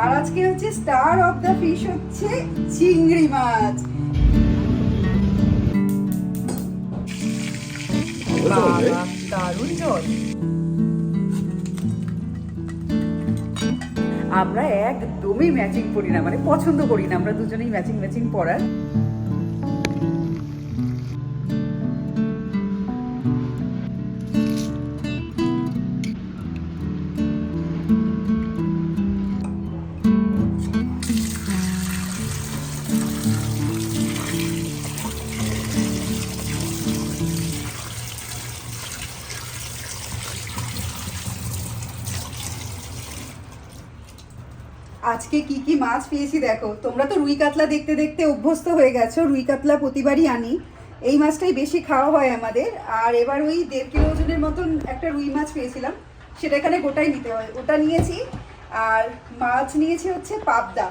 আর আজকে হচ্ছে star of the fish হচ্ছে চিংড়ি মাছ। বাবা দারুণ জল। আমরা একদমই ম্যাচিং করি না, মানে পছন্দ করি না আমরা দুজনেই ম্যাচিং ম্যাচিং পরার। আজকে কি কি মাছ পেয়েছি দেখো। তোমরা তো রুই কাতলা দেখতে দেখতে অভ্যস্ত হয়ে গেছো, রুই কাতলা প্রতিবারই আনি। এই মাছটাই বেশি খাওয়া হয় আমাদের। আর এবার ওই 1.5 কিলো ওজনের মতন একটা রুই মাছ পেয়েছিলাম, সেটা এখানে গোটাই নিতে হয়, ওটা নিয়েছি। আর মাছ নিয়েছি হচ্ছে পাবদা।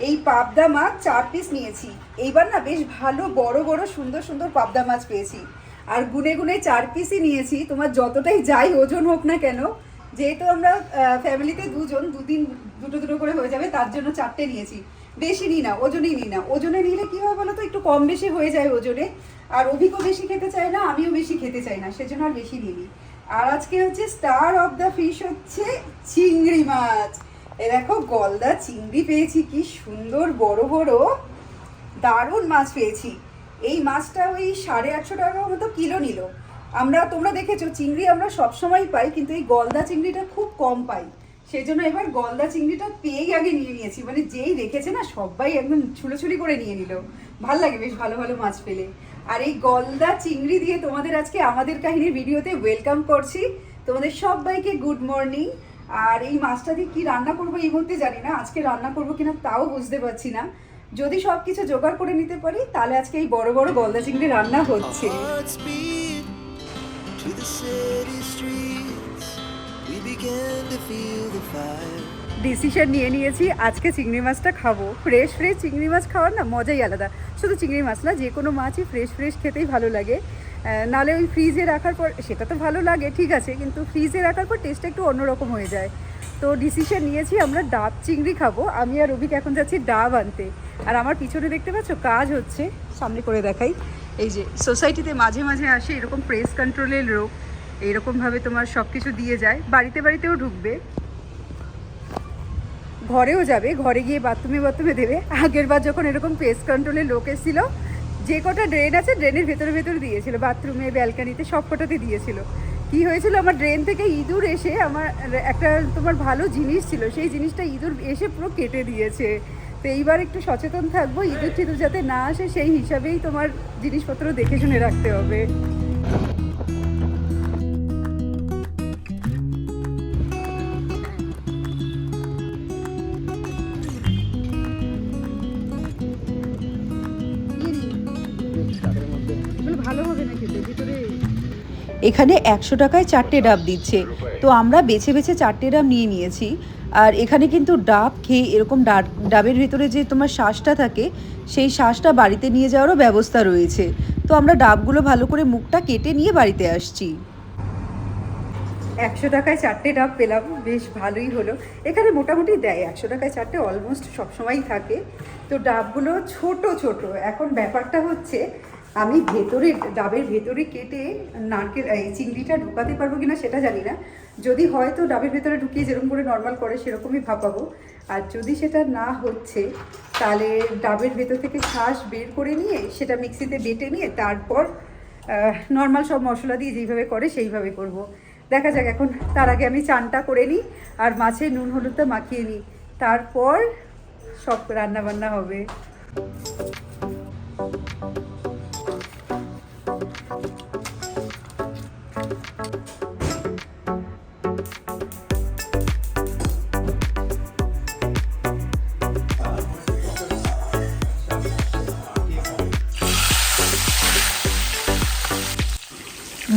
এই পাবদা মাছ 4 পিস নিয়েছি। এইবার না বেশ ভালো বড় বড় সুন্দর সুন্দর পাবদা মাছ পেয়েছি। আর গুনে গুনে 4 পিসই নিয়েছি। তোমার যতটাই যাই ওজন হোক না কেন, যেহেতু আমরা ফ্যামিলিতে দুজন, দুটো দুটো করে হয়ে যাবে, তার জন্য 4টে নিয়েছি। বেশি নিই না, ওজনেই নিই না। ওজনে নিলে কী হয় বলো তো, একটু কম বেশি হয়ে যায় ওজনে। আর অভিকও বেশি খেতে চায় না, আমিও বেশি খেতে চাই না, সেজন্য আর বেশি নিই। আর আজকে হচ্ছে স্টার অফ দ্য ফিশ হচ্ছে চিংড়ি মাছ। এ দেখো গলদা চিংড়ি পেয়েছি, কি সুন্দর বড় বড় দারুণ মাছ পেয়েছি। এই মাছটা ওই 850 টাকা মতো কিলো নিল। তোমরা দেখেছো চিংড়ি আমরা সবসময় পাই, কিন্তু এই গলদা চিংড়িটা খুব কম পাই। সেই জন্য এবার গলদা চিংড়িটা পেয়েই আগে নিয়ে নিয়েছি। মানে যেই রেখেছে না সবাই একদম ছুলোছুলি করে নিয়ে নিল। ভাল লাগে বেশ ভালো ভালো মাছ পেলে। আর এই গলদা চিংড়ি দিয়ে তোমাদের আজকে আমাদের কাহিনীর ভিডিওতে ওয়েলকাম করছি। তোমাদের সবাইকে গুড মর্নিং। আর এই মাছটা দিয়ে কী রান্না করবো এই মুহূর্তে জানি না, আজকে রান্না করবো কিনা তাও বুঝতে পারছি না। যদি সব কিছু জোগাড় করে নিতে পারি তাহলে আজকে এই বড় বড় গলদা চিংড়ি রান্না হচ্ছে। ডিসিশন নিয়ে নিয়েছি, আজকে চিংড়ি মাছটা খাবো। ফ্রেশ ফ্রেশ চিংড়ি মাছ খাওয়ার না মজাই আলাদা। শুধু চিংড়ি মাছ না, যে কোনো মাছই ফ্রেশ ফ্রেশ খেতেই ভালো লাগে। নাহলে ওই ফ্রিজে রাখার পর সেটা তো ভালো লাগে ঠিক আছে, কিন্তু ফ্রিজে রাখার পর টেস্টটা একটু অন্যরকম হয়ে যায়। তো ডিসিশন নিয়েছি আমরা ডাব চিংড়ি খাবো। আমি আর রবিকে এখন যাচ্ছি ডাব আনতে। আর আমার পিছনে দেখতে পাচ্ছ কাজ হচ্ছে, সামনে করে দেখাই। এই যে সোসাইটিতে মাঝে মাঝে আসে এরকম প্রেস কন্ট্রোলের লোক, এইরকমভাবে তোমার সব কিছু দিয়ে যায়। বাড়িতে বাড়িতেও ঢুকবে, ঘরেও যাবে, ঘরে গিয়ে বাথরুমে দেবে। আগের বার যখন এরকম পেস্ট কন্ট্রোলের লোক এসেছিল, যে কটা ড্রেন আছে ড্রেনের ভেতরে দিয়েছিল, বাথরুমে ব্যালকানিতে সব কটাতে দিয়েছিল। কি হয়েছিল, আমার ড্রেন থেকে ইঁদুর এসে, আমার একটা তোমার ভালো জিনিস ছিল, সেই জিনিসটা ইঁদুর এসে পুরো কেটে দিয়েছে। তো এইবার একটু সচেতন থাকবো, ইঁদুর টিঁদুর যাতে না আসে সেই হিসাবেই তোমার জিনিসপত্র দেখে শুনে রাখতে হবে। এখানে 100 টাকায় 4টে ডাব দিচ্ছে। তো আমরা বেছে বেছে 4টে ডাব নিয়ে নিয়েছি। আর এখানে কিন্তু ডাব খেয়ে এরকম ডাবের ভেতরে যে তোমার শ্বাসটা থাকে, সেই শ্বাসটা বাড়িতে নিয়ে যাওয়ারও ব্যবস্থা রয়েছে। তো আমরা ডাবগুলো ভালো করে মুখটা কেটে নিয়ে বাড়িতে আসছি। 100 টাকায় 4টে ডাব পেলাম, বেশ ভালোই হলো। এখানে মোটামুটি দেয় 100 টাকায় 4টে, অলমোস্ট সবসময়ই থাকে। তো ডাবগুলো ছোট ছোট। এখন ব্যাপারটা হচ্ছে আমি ডাবের ভেতরে কেটে নারকেল এই চিংড়িটা ঢুকাতে পারবো কিনা সেটা জানি না। যদি হয় তো ডাবের ভেতরে ঢুকিয়ে যেরকম করে নর্মাল করে সেরকমই ভাপাবো। আর যদি সেটা না হচ্ছে তাহলে ডাবের ভেতর থেকে শ্বাস বের করে নিয়ে সেটা মিক্সিতে বেটে নিয়ে তারপর নর্মাল সব মশলা দিয়ে যেইভাবে করে সেইভাবে করব। দেখা যাক। এখন তার আগে আমি চানটা করে নিই আর মাছে নুন হলুদটা মাখিয়ে নিই, তারপর সব রান্না বান্না হবে।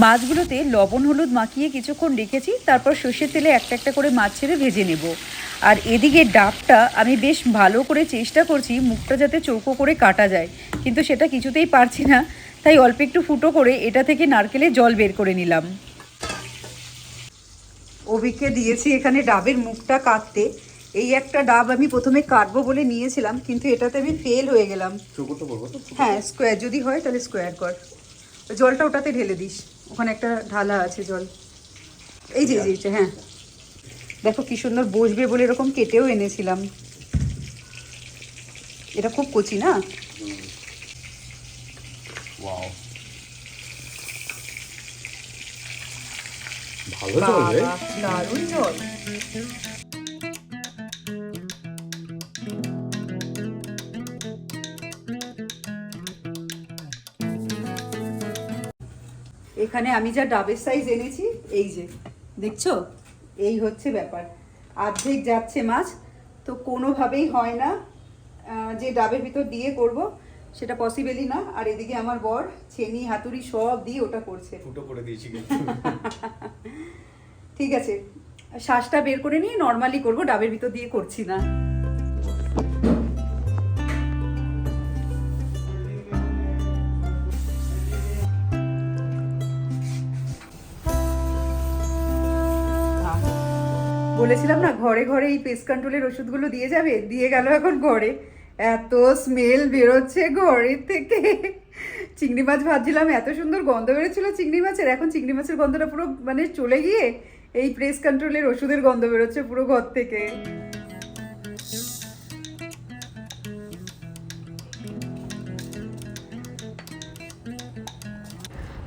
মাছগুলোতে লবণ হলুদ মাখিয়ে কিছুক্ষণ রেখেছি, তারপর সর্ষের তেলে একটা একটা করে মাছ ছেড়ে ভেজে নেব। আর এদিকে ডাবটা আমি বেশ ভালো করে চেষ্টা করছি মুখটা যাতে চৌকো করে কাটা যায়, কিন্তু সেটা কিছুতেই পারছি না। তাই অল্প একটু ফুটো করে এটা থেকে নারকেলের জল বের করে নিলাম। অভিককে দিয়েছি এখানে ডাবের মুখটা কাটতে। এই একটা ডাব আমি প্রথমে কাটবো বলে নিয়েছিলাম, কিন্তু এটাতে আমি ফেল হয়ে গেলাম। হ্যাঁ, স্কোয়ার যদি হয় তাহলে স্কোয়ার কর। জলটা ওটাতে ঢেলে দিস, ওখানে একটা ঢালা আছে জল। এই যে যে হ্যাঁ, দেখো কি সুন্দর বসবে বলে এরকম কেটেও এনেছিলাম। এটা খুব কচি না? ভালো জল রে, দারুণ জল। এখানে আমি যা ডাবের সাইজ এনেছি, এই যে দেখছো, এই হচ্ছে ব্যাপার। অর্ধেক যাচ্ছে মাছ, তো কোনোভাবেই হয় না যে ডাবের ভিতর দিয়ে করব, সেটা পসিবলই না। আর এদিকে আমার বর ছেনি হাতুড়ি সব দিয়ে ওটা করছে। ফুটো করে দিয়েছি ঠিক আছে, শ্বাসটা বের করে নিয়ে নর্মালি করব, ডাবের ভিতর দিয়ে করছি না। বলেছিলাম না ঘরে ঘরে এই পেস্ট কন্ট্রোলের ওষুধগুলো দিয়ে যাবে, দিয়ে গেল এখন ঘরে। এত স্মেল বেরোচ্ছে ঘরের থেকে। চিংড়ি মাছ ভাজছিলাম, এত সুন্দর গন্ধ বেরোচ্ছিল চিংড়ি মাছের, এখন চিংড়ি মাছের গন্ধটা পুরো মানে চলে গিয়ে এই পেস্ট কন্ট্রোলের ওষুধের গন্ধ বেরোচ্ছে পুরো ঘর থেকে।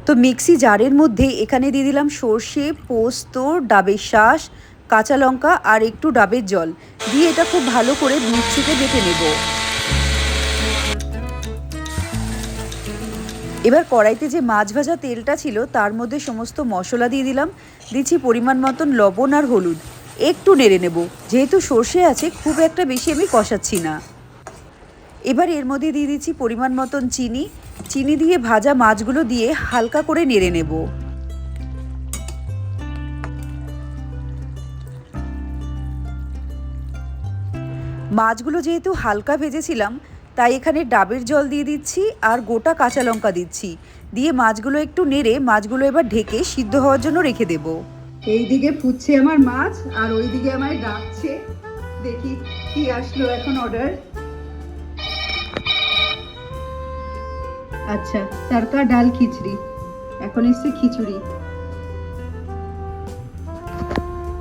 তো মিক্সি জারের মধ্যে এখানে দিয়ে দিলাম সর্ষে, পোস্ত, ডাবের শাঁস, কাঁচা লঙ্কা আর একটু ডাবের জল দিয়ে এটা খুব ভালো করে মিক্সিতে বেটে নেব। এবার কড়াইতে যে মাছ ভাজা তেলটা ছিল তার মধ্যে সমস্ত মশলা দিয়ে দিলাম, দিচ্ছি পরিমাণ মতন লবণ আর হলুদ, একটু নেড়ে নেব। যেহেতু সর্ষে আছে খুব একটা বেশি আমি কষাচ্ছি না। এবার এর মধ্যে দিয়ে দিচ্ছি পরিমাণ মতন চিনি, চিনি দিয়ে ভাজা মাছগুলো দিয়ে হালকা করে নেড়ে নেব। মাছগুলো যেহেতু হালকা ভেজেছিলাম তাই এখানে ডাবের জল দিয়ে দিচ্ছি আর গোটা কাঁচা লঙ্কা দিচ্ছি, দিয়ে মাছগুলো একটু নেড়ে মাছগুলো এবার ঢেকে সিদ্ধ হওয়ার জন্য রেখে দেব। এইদিকে ফুটছে আমার মাছ আর ওইদিকে আমায় ডাকছে, দেখি কি আসলো এখন অর্ডার। আচ্ছা, তড়কা ডাল খিচড়ি, এখন এসছে খিচুড়ি।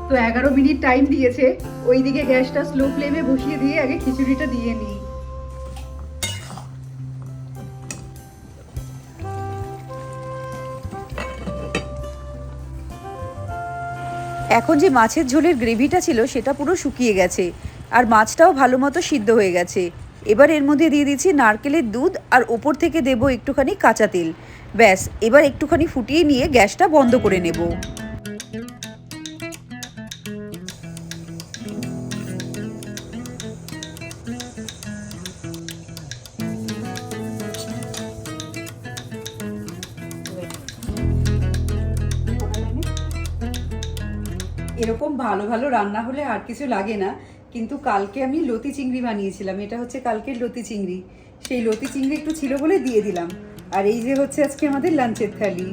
তো 11 মিনিট টাইম দিয়েছে, ওইদিকে গ্যাসটা স্লো ফ্লেমে বসিয়ে দিয়ে আগে খিচুড়িটা দিয়ে নিই। এখন যে মাছের ঝোলের গ্রেভিটা ছিল সেটা পুরো শুকিয়ে গেছে আর মাছটাও ভালো মতো সিদ্ধ হয়ে গেছে। এবার এর মধ্যে দিয়ে দিচ্ছি নারকেলের দুধ আর ওপর থেকে দেব একটুখানি কাঁচা তেল। ব্যাস, এবার একটুখানি ফুটিয়ে নিয়ে গ্যাসটা বন্ধ করে নেব। এরকম ভালো ভালো রান্না হলে আর কিছু লাগে না, কিন্তু কালকে আমি লতি চিংড়ি বানিয়েছিলাম, এটা হচ্ছে কালকের লতি চিংড়ি, সেই লতি চিংড়ি একটু ছিল বলে দিয়ে দিলাম। আর এই যে হচ্ছে আজকে আমাদের লাঞ্চের থালি।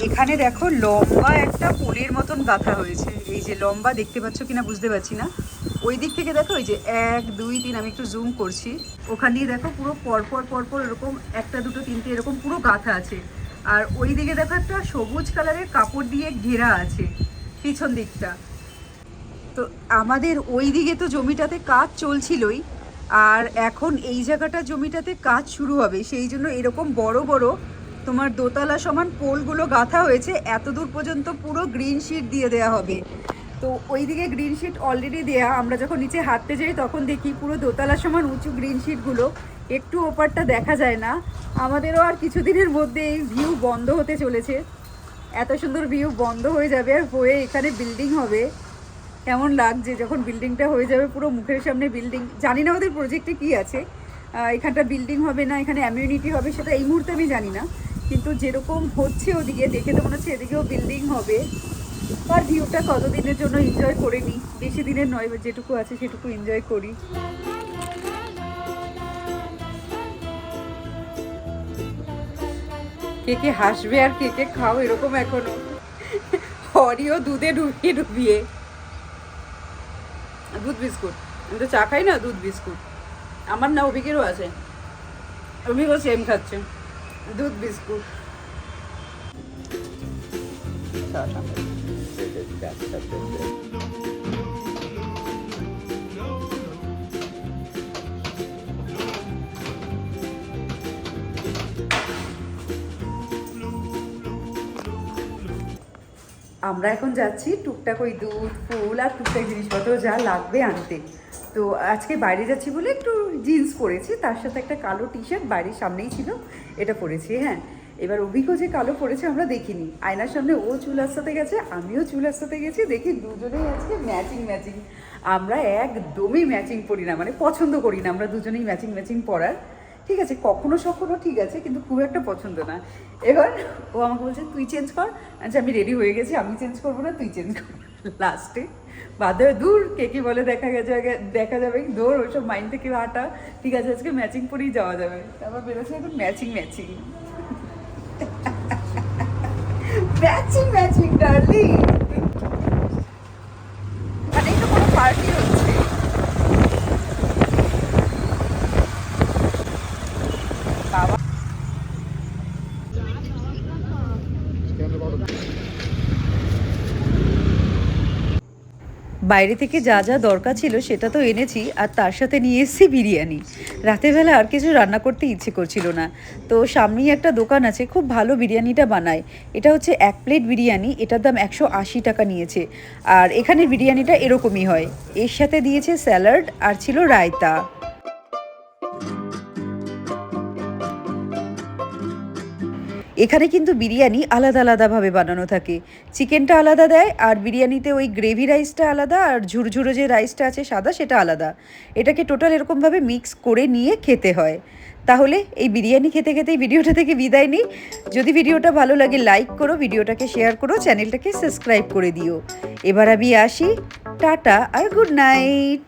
এখানে দেখো লম্বা একটা পোলের মতন গাঁথা হয়েছে, এই যে লম্বা, দেখতে পাচ্ছ কিনা বুঝতে পারছি না। ওই দিক থেকে দেখো, ওই যে 1 2 3, আমি একটু জুম করছি, ওখান দিয়ে দেখো পুরো পরপর পরপর এরকম 1 2 3 এরকম পুরো গাঁথা আছে। আর ওই দিকে দেখো একটা সবুজ কালারের কাপড় দিয়ে ঘেরা আছে পিছন দিকটা। তো আমাদের ওই দিকে তো জমিটাতে কাজ চলছিলই, আর এখন এই জায়গাটা জমিটাতে কাজ শুরু হবে, সেই জন্য এরকম বড় বড় তোমার দোতলা সমান পোলগুলো গাঁথা হয়েছে, এত দূর পর্যন্ত পুরো গ্রিন শিট দিয়ে দেওয়া হবে। তো ওইদিকে গ্রিন শিট অলরেডি দেয়া, আমরা যখন নিচে হাঁটতে যাই তখন দেখি পুরো দোতলা সমান উঁচু গ্রিন শিটগুলো, একটু ওপারটা দেখা যায় না। আমাদেরও আর কিছুদিনের মধ্যে এই ভিউ বন্ধ হতে চলেছে, এত সুন্দর ভিউ বন্ধ হয়ে যাবে আর হয়ে এখানে বিল্ডিং হবে। কেমন লাগছে যখন বিল্ডিংটা হয়ে যাবে, পুরো মুখের সামনে বিল্ডিং। জানি না ওদের প্রজেক্টে কি আছে, এখানটা বিল্ডিং হবে না এখানে অ্যামিউনিটি হবে সেটা এই মুহূর্তে আমি জানি না, কিন্তু যেরকম হচ্ছে ওদিকে দেখে তো মনে হচ্ছে এদিকেও বিল্ডিং হবে। আর ভিউটা কতদিনের জন্য এনজয় করে নিই, বেশি দিনের নয়, যেটুকু আছে সেটুকু এনজয় করি। কে কে হাসবে আর কে কে খাও এরকম এখনো। অরিও দুধে ডুবিয়ে ডুবিয়ে দুধ বিস্কুট, আমি তো চা খাই না, দুধ বিস্কুট আমার না, অভিকেরও আছে, অভিকও সেম খাচ্ছে দুধ বিস্কুট। আমরা এখন যাচ্ছি টুকটাক ওই দুধ ফুল আর টুকটাক জিনিসপত্র যা লাগবে আনতে। তো আজকে বাইরে যাচ্ছি বলে একটু জিন্স পরেছি, তার সাথে একটা কালো টি শার্ট, বাড়ির সামনেই ছিল এটা পরেছি। হ্যাঁ, এবার অভিজ্ঞ যে কালো পরেছে আমরা দেখিনি, আয়নার সামনে ও চুল আসাতে গেছে, আমিও চুল আসাতে গেছি, দেখি দুজনেই আজকে ম্যাচিং ম্যাচিং। আমরা একদমই ম্যাচিং পরি না, মানে পছন্দ করি না আমরা দুজনেই ম্যাচিং ম্যাচিং পরার। ঠিক আছে, কখনো সখনো ঠিক আছে, কিন্তু খুব একটা পছন্দ না। এবার ও আমাকে বলছে তুই চেঞ্জ কর, আচ্ছা আমি রেডি হয়ে গেছি, আমি চেঞ্জ করবো না, তুই চেঞ্জ কর। লাস্টে বাদে দূর কে কি বলে দেখা যাবে দৌড়, ওইসব মাইন্ড থেকে হাঁটা। ঠিক আছে, আজকে ম্যাচিং পরেই যাওয়া যাবে। তারপর বেরোচ্ছে এখন matching matching matching matching darling, মানে এটা কোনো পার্টি হচ্ছে। বাবা বাইরে থেকে যা যা দরকার ছিল সেটা তো এনেছি, আর তার সাথে নিয়ে এসেছি বিরিয়ানি। রাতের বেলা আর কিছু রান্না করতে ইচ্ছে করছিল না, তো সামনেই একটা দোকান আছে, খুব ভালো বিরিয়ানিটা বানায়। এটা হচ্ছে 1 প্লেট বিরিয়ানি, এটার দাম 180 টাকা নিয়েছে। আর এখানে বিরিয়ানিটা এরকমই হয়, এর সাথে দিয়েছে স্যালাড আর ছিল রায়তা। এখানে কিন্তু বিরিয়ানি আলাদা আলাদাভাবে বানানো থাকে, চিকেনটা আলাদা দেয়, আর বিরিয়ানিতে ওই গ্রেভি রাইসটা আলাদা, আর ঝুরঝুরো যে রাইসটা আছে সাদা সেটা আলাদা। এটাকে টোটাল এরকমভাবে মিক্স করে নিয়ে খেতে হয়। তাহলে এই বিরিয়ানি খেতে খেতেই ভিডিওটা থেকে বিদায় নিই। যদি ভিডিওটা ভালো লাগে লাইক করো, ভিডিওটাকে শেয়ার করো, চ্যানেলটাকে সাবস্ক্রাইব করে দিও। এবার আমি আসি, টাটা আর গুড নাইট।